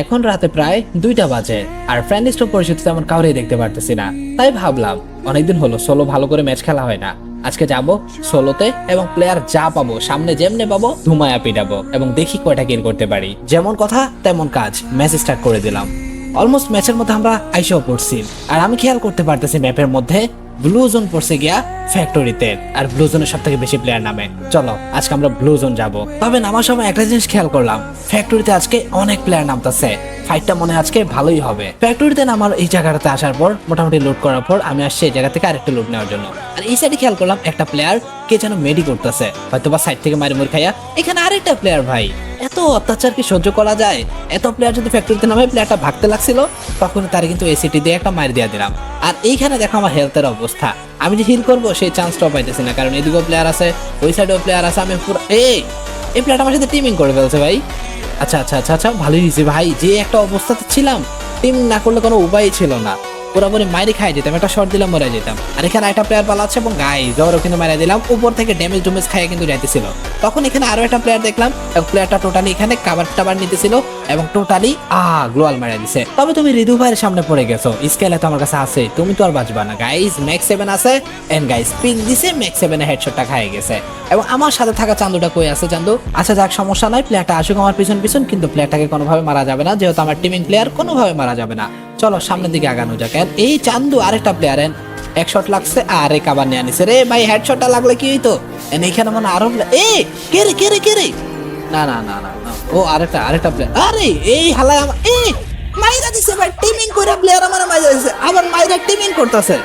এখন রাতে প্রায় 2টা বাজে আর ফ্রেন্ড লিস্ট পরিস্থিতি তেমন কাউরেই দেখতে পারতেছি না। তাই ভাবলাম অনেকদিন হলো সোলো ভালো করে ম্যাচ খেলা হয় না, আজকে যাব সোলোতে এবং প্লেয়ার যা পাবো সামনে যেমনে পাবো ধুমায়া পিটাবো এবং দেখি কয়টা কিল করতে পারি। যেমন কথা তেমন কাজ, ম্যাচ স্টার্ট করে দিলাম। অলমোস্ট ম্যাচের মধ্যে আমরা আইসাও পড়ছি আর আমি খেয়াল করতে পারতেছি ম্যাপের মধ্যে ব্লু জোন পড়ছে গিয়া ফ্যাক্টরিতে, আর ব্লু জোনের সব থেকে বেশি প্লেয়ার নামে। চলো আজকে আমরা ব্লু জোন যাবো। তবে নামার সময় একটা জিনিস খেয়াল করলাম, ফ্যাক্টরিতে আজকে অনেক প্লেয়ার নামতেছে, ফাইটটা মনে আজকে ভালোই হবে। ফ্যাক্টরিতে নামার এই জায়গাটাতে আসার পর মোটামুটি লুট করার পর আমি আসছি এই জায়গা থেকে আরেকটা লুট নেওয়ার জন্য। আর এই সাইডে খেয়াল করলাম একটা প্লেয়ার কে যেন মেডি করতেছে, হয়তো বা সাইড থেকে মারি মুড়ি খাইয়া। এখানে আরেকটা প্লেয়ার, ভাই এত অত্যাচার কি সহ্য করা যায়? এত প্লেয়ার যদি ফ্যাক্টরিতে নামে, প্লেয়ারটা ভাগতে লাগছিল তখন তার কিন্তু এসিটি দিয়ে একটা মারি দিয়ে দিলাম। আর এইখানে দেখো আমার হেলথের অবস্থা, আমি যে হিল করবো সেই চান্সটাও পাইতেছি না, কারণ এদিকেও প্লেয়ার আছে ওই সাইডেও প্লেয়ার আছে। আমি পুরো এই প্লেয়ারটা আমার সাথে টিমিং করে ফেলছে ভাই। আচ্ছা আচ্ছা আচ্ছা আচ্ছা, ভালোই হয়েছে ভাই, যে একটা অবস্থাতে ছিলাম টিম না করলে কোনো উপায় ছিল না, পুরোপুরি মাইরে খাই যেতাম, একটা শর্ট দিলাম মরে যেতাম। আর এখানে একটা প্লেয়ার পালাচ্ছে এবং গাইজ ওরও কিন্তু মারা দিলাম, উপর থেকে ড্যামেজ ডুমেজ খাইয়ে কিন্তু যাইতেছিল। তখন এখানে আরো একটা প্লেয়ার দেখলাম এবং প্লেয়ারটা টোটালি এখানে কাবার টাবার নিতেছিল এবং টোটালি গ্লোয়াল মারা দিছে। তবে তুমি রিদু ভাইয়ের সামনে পড়ে গেছো, স্কেলে তো আমার কাছে আছে, তুমি তো আর বাঁচবা না গাইজ। ম্যাক্স 7 আছে এন্ড গাইজ পিন দিছে, ম্যাক্স 7 এ হেডশটটা খাইয়ে গেছে। এবং আমার সাথে থাকা চান্দুটা কই আছে? চান্দু আচ্ছা যাক, সমস্যা নাই, প্লেয়ারটা আসুক আমার পিছন পিছন, কিন্তু প্লেয়ারটাকে কোনোভাবে মারা যাবে না, যেহেতু আমার টিমিং প্লেয়ার, কোনোভাবে মারা যাবে না। চলো সামনের দিকে আগানো যাক। এই চান্দু আরেকটা প্লেয়ার এক শট লাগছে আর এই কাবার নিয়ে আনিছে রে ভাই, হেডশটটা লাগলে কি হইতো? এইখানে মানে আরো কে রে না না না না না, ও আরেকটা প্লেয়ার। আরে এই হালাই আমার মাইরা দিছে ভাই, টিমিং করে প্লেয়ার আমার মাইরা দিছে, আবার মাইরা টিমিং করতেছে।